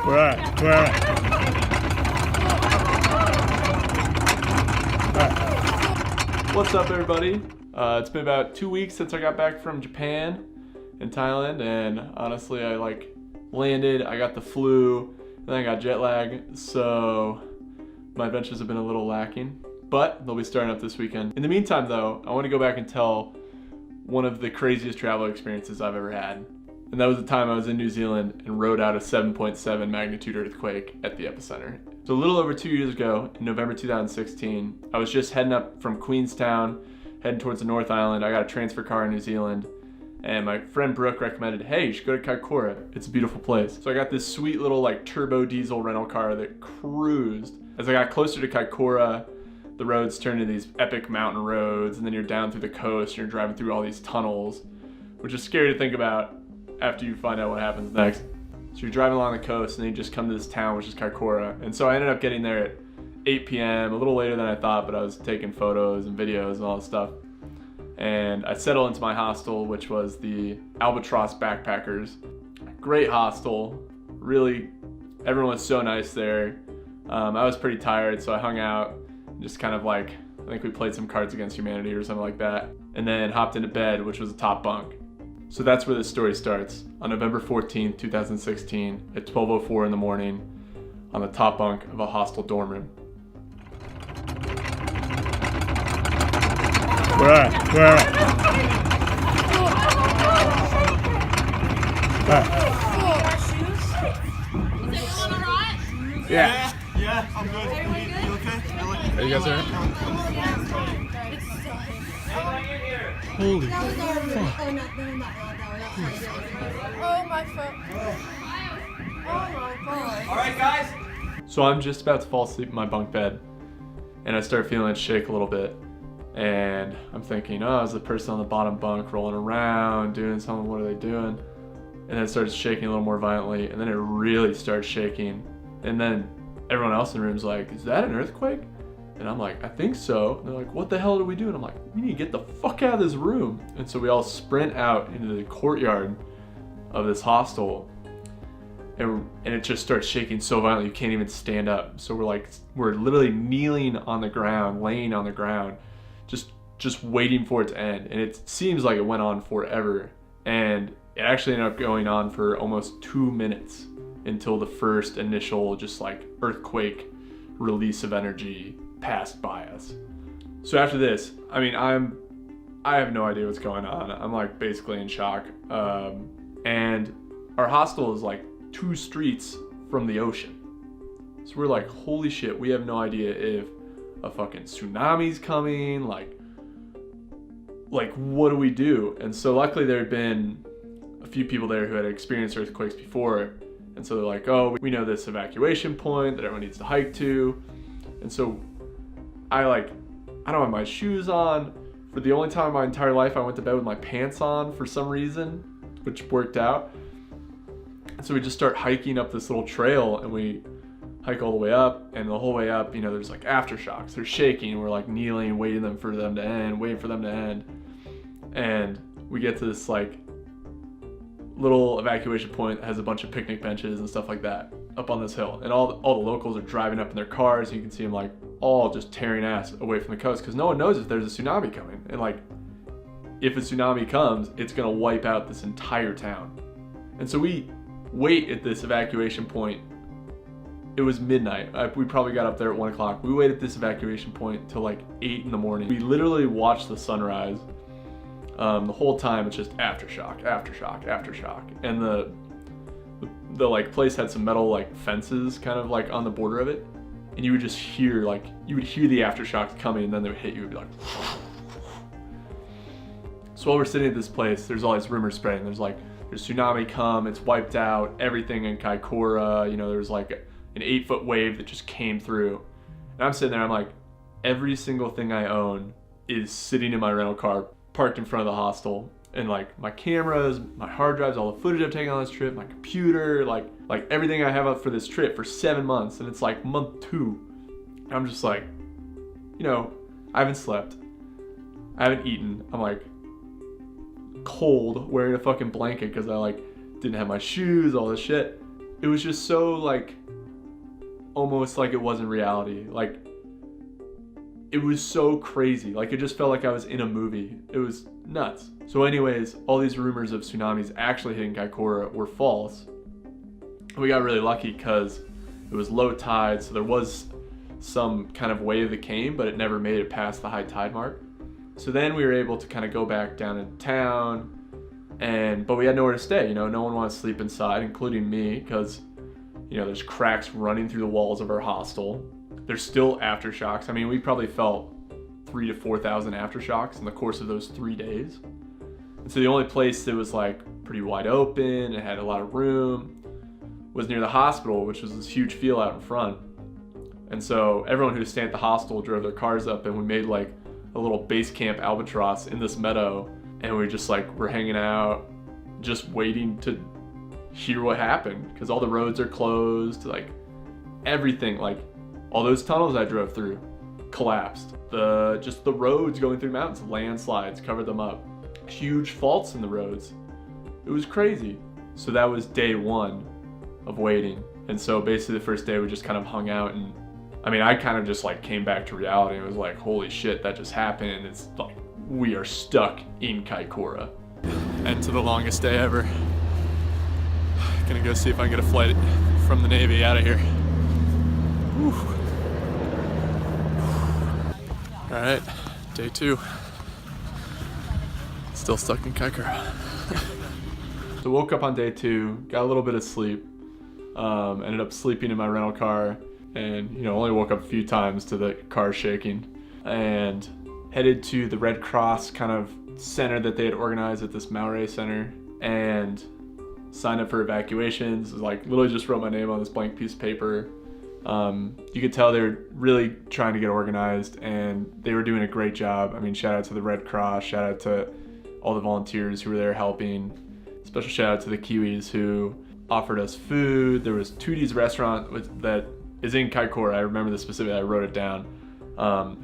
What's up, everybody? It's been about 2 weeks since I got back from Japan and Thailand, and honestly, I landed, I got the flu, and then I got jet lag, so my adventures have been a little lacking, but they'll be starting up this weekend. In the meantime, though, I want to go back and tell one of the craziest travel experiences I've ever had. And that was the time I was in New Zealand and rode out a 7.7 magnitude earthquake at the epicenter. So a little over 2 years ago, in November 2016, I was just heading up from Queenstown, heading towards the North Island. I got a transfer car in New Zealand, and my friend Brooke recommended, hey, you should go to Kaikoura. It's a beautiful place. So I got this sweet little turbo diesel rental car that cruised. As I got closer to Kaikoura, the roads turned into these epic mountain roads, and then you're down through the coast, and you're driving through all these tunnels, which is scary to think about after you find out what happens next. So you're driving along the coast, and then you just come to this town, which is Kaikoura. And so I ended up getting there at 8 p.m., a little later than I thought, but I was taking photos and videos and all this stuff. And I settled into my hostel, which was the Albatross Backpackers. Great hostel, really, everyone was so nice there. I was pretty tired, so I hung out, just kind of I think we played some Cards Against Humanity or something like that, and then hopped into bed, which was the top bunk. So that's where this story starts, on November 14th, 2016, at 12:04 in the morning, on the top bunk of a hostel dorm room. Yeah. Yeah, I'm good. You okay? Are you guys alright? Holy fuck. Oh my fuck. Oh my god. Alright, guys. So I'm just about to fall asleep in my bunk bed, and I start feeling it shake a little bit. And I'm thinking, oh, is the person on the bottom bunk rolling around, doing something? What are they doing? And then it starts shaking a little more violently, and then it really starts shaking. And then everyone else in the room's like, is that an earthquake? And I'm like, I think so. And they're like, what the hell do we do? And I'm like, we need to get the fuck out of this room. And so we all sprint out into the courtyard of this hostel, and it just starts shaking so violently you can't even stand up. So we're literally kneeling on the ground, laying on the ground, just waiting for it to end. And it seems like it went on forever. And it actually ended up going on for almost 2 minutes until the first initial earthquake release of energy passed by us. So after this, I mean, I have no idea what's going on. I'm basically in shock. And our hostel is 2 streets from the ocean. So we're like, holy shit, we have no idea if a fucking tsunami's coming, what do we do? And so luckily there had been a few people there who had experienced earthquakes before, and so they're like, oh, we know this evacuation point that everyone needs to hike to. And so I don't have my shoes on. For the only time in my entire life I went to bed with my pants on for some reason, which worked out. And so we just start hiking up this little trail, and we hike all the way up, and the whole way up, there's aftershocks. They're shaking, and we're kneeling, waiting for them to end. And we get to this little evacuation point that has a bunch of picnic benches and stuff like that up on this hill. And all the locals are driving up in their cars, and you can see them all just tearing ass away from the coast, because no one knows if there's a tsunami coming. And if a tsunami comes, it's gonna wipe out this entire town. And so we wait at this evacuation point. It was midnight. We probably got up there at 1 o'clock. We waited at this evacuation point till 8 in the morning. We literally watched the sunrise. The whole time it's just aftershock, aftershock, aftershock. And the place had some metal fences kind of on the border of it. And you would just hear you would hear the aftershocks coming, and then they would hit you. It would be So while we're sitting at this place, there's all these rumors spreading. There's tsunami come, it's wiped out everything in Kaikoura. There's an 8-foot wave that just came through. And I'm sitting there, I'm like, every single thing I own is sitting in my rental car, parked in front of the hostel. And my cameras, my hard drives, all the footage I've taken on this trip, my computer, everything I have up for this trip for 7 months. And it's month 2. I'm just I haven't slept. I haven't eaten. I'm cold, wearing a fucking blanket because I didn't have my shoes, all this shit. it was just so like, almost like it wasn't reality. Like, it was so crazy. Like, it just felt like I was in a movie. It was nuts. So anyways, all these rumors of tsunamis actually hitting Kaikoura were false. We got really lucky because it was low tide, so there was some kind of wave that came, but it never made it past the high tide mark. So then we were able to kind of go back down into town, but we had nowhere to stay. You know, no one wanted to sleep inside, including me, because, you know, there's cracks running through the walls of our hostel. There's still aftershocks. I mean, we probably felt 3,000 to 4,000 aftershocks in the course of those 3 days. And so the only place that was like pretty wide open and had a lot of room was near the hospital, which was this huge field out in front. And so everyone who was staying at the hostel drove their cars up, and we made like a little base camp albatross in this meadow, and we just like were hanging out, just waiting to hear what happened, because all the roads are closed, like everything, like all those tunnels I drove through collapsed. Just the roads going through mountains, landslides covered them up, huge faults in the roads. It was crazy. So that was day one of waiting. And so basically the first day we just kind of hung out, and I mean, I kind of just like came back to reality. It was like, holy shit, that just happened. It's like, we are stuck in Kaikoura. And to the longest day ever. Gonna go see if I can get a flight from the Navy out of here. Whew. All right, day 2. Still stuck in Kaikoura. So woke up on day 2, got a little bit of sleep, ended up sleeping in my rental car, and you know, only woke up a few times to the car shaking, and headed to the Red Cross kind of center that they had organized at this Maori center, and signed up for evacuations. Like, literally just wrote my name on this blank piece of paper. You could tell they were really trying to get organized, and they were doing a great job. I mean, shout out to the Red Cross, shout out to all the volunteers who were there helping. Special shout out to the Kiwis who offered us food. There was Tootie's restaurant that is in Kaikoura. I remember this specifically, I wrote it down,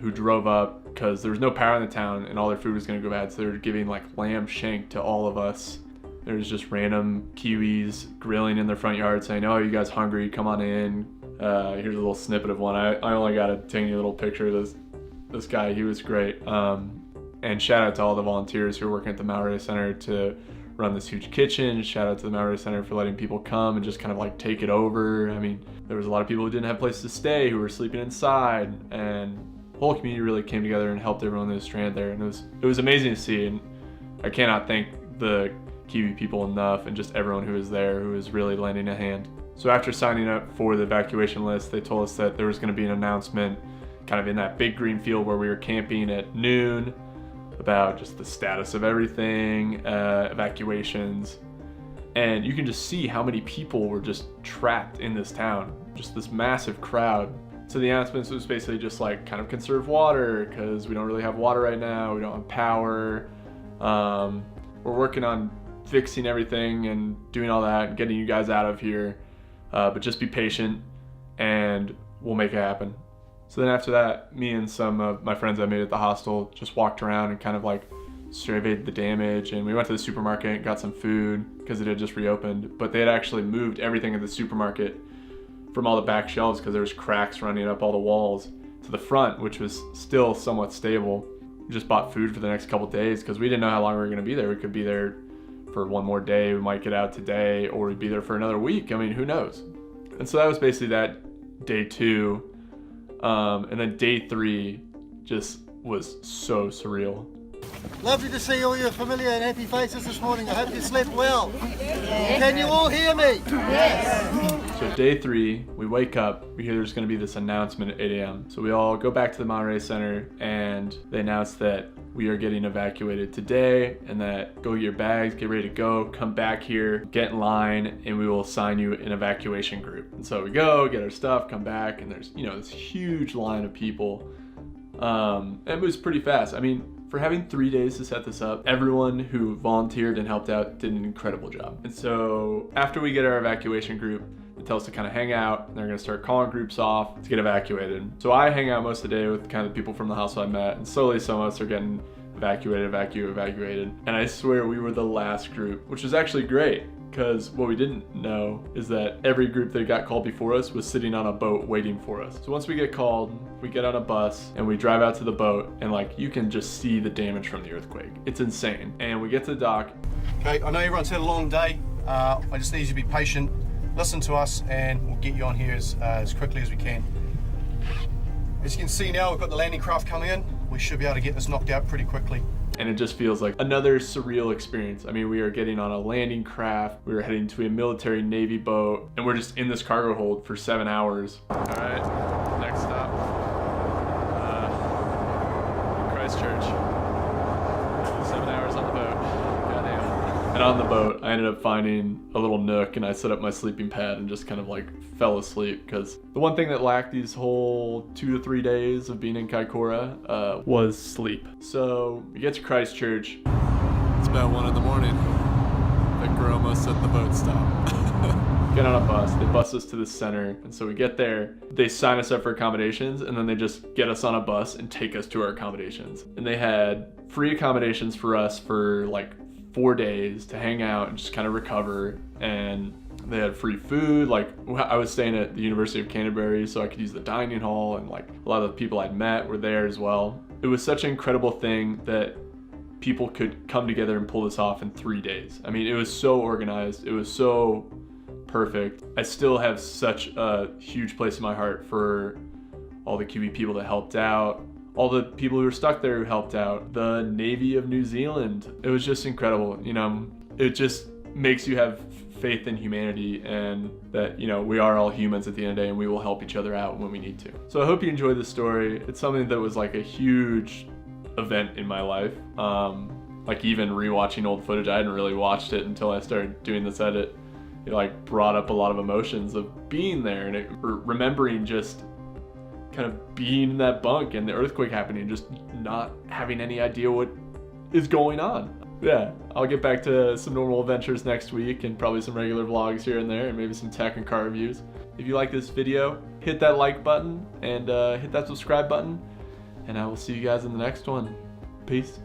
who drove up because there was no power in the town and all their food was gonna go bad. So they were giving like lamb shank to all of us. There was just random Kiwis grilling in their front yard saying, oh, you guys hungry? Come on in. Here's a little snippet of one. I only got a tiny little picture of this guy. He was great. And shout out to all the volunteers who are working at the Maori Center to run this huge kitchen. Shout out to the Maori Center for letting people come and just kind of like take it over. I mean, there was a lot of people who didn't have places to stay, who were sleeping inside, and the whole community really came together and helped everyone that was stranded there. And it was amazing to see, and I cannot thank the Kiwi people enough, and just everyone who was there who was really lending a hand. So after signing up for the evacuation list, they told us that there was going to be an announcement kind of in that big green field where we were camping at noon about just the status of everything, evacuations, and you can just see how many people were just trapped in this town, just this massive crowd. So the announcements was basically just like, kind of conserve water because we don't really have water right now, we don't have power, we're working on fixing everything and doing all that and getting you guys out of here, but just be patient and we'll make it happen. So then after that, me and some of my friends I made at the hostel just walked around and kind of like surveyed the damage, and we went to the supermarket and got some food because it had just reopened, but they had actually moved everything at the supermarket from all the back shelves because there was cracks running up all the walls to the front, which was still somewhat stable. We just bought food for the next couple days because we didn't know how long we were going to be there. We could be there for one more day, we might get out today, or we'd be there for another week. I mean, who knows? And so that was basically that day 2. And then day 3 just was so surreal. Lovely to see all your familiar and happy faces this morning. I hope you slept well. Can you all hear me? Yes. So day 3, we wake up, we hear there's going to be this announcement at 8 a.m. So we all go back to the Maori Center, and they announce that we are getting evacuated today, and that go get your bags, get ready to go, come back here, get in line, and we will assign you an evacuation group. And so we go, get our stuff, come back, and there's, you know, this huge line of people. And it was pretty fast. I mean, for having 3 days to set this up, everyone who volunteered and helped out did an incredible job. And so after we get our evacuation group, they tell us to kind of hang out, and they're going to start calling groups off to get evacuated. So I hang out most of the day with kind of the people from the house I met, and slowly some of us are getting evacuated. And I swear we were the last group, which was actually great. because what we didn't know is that every group that got called before us was sitting on a boat waiting for us. So once we get called, we get on a bus and we drive out to the boat, and like you can just see the damage from the earthquake. It's insane. And we get to the dock. Okay, I know everyone's had a long day. I just need you to be patient, listen to us, and we'll get you on here as quickly as we can. As you can see now, we've got the landing craft coming in. We should be able to get this knocked out pretty quickly. And it just feels like another surreal experience. I mean, we are getting on a landing craft, we were heading to a military Navy boat, and we're just in this cargo hold for 7 hours. All right, next stop, Christchurch. 7 hours on the boat, goddamn. And on the boat, I ended up finding a little nook, and I set up my sleeping pad and just kind of like fell asleep, because the one thing that lacked these whole 2 to 3 days of being in Kaikoura was sleep. So we get to Christchurch. It's about 1 in the morning. Victor almost at the boat stop. Get on a bus, they bus us to the center, and so we get there, they sign us up for accommodations, and then they just get us on a bus and take us to our accommodations. And they had free accommodations for us for like 4 days to hang out and just kind of recover, and they had free food. Like, I was staying at the University of Canterbury, so I could use the dining hall, and like a lot of the people I'd met were there as well. It was such an incredible thing that people could come together and pull this off in 3 days. I mean, it was so organized, it was so perfect. I still have such a huge place in my heart for all the Kiwi people that helped out, all the people who were stuck there who helped out, the Navy of New Zealand. It was just incredible. You know, it just makes you have faith in humanity, and that, you know, we are all humans at the end of the day, and we will help each other out when we need to. So I hope you enjoyed this story. It's something that was like a huge event in my life. Like even rewatching old footage, I hadn't really watched it until I started doing this edit. It like brought up a lot of emotions of being there, and remembering just kind of being in that bunk and the earthquake happening, just not having any idea what is going on. Yeah, I'll get back to some normal adventures next week, and probably some regular vlogs here and there, and maybe some tech and car reviews. If you like this video, hit that like button and hit that subscribe button, and I will see you guys in the next one. Peace.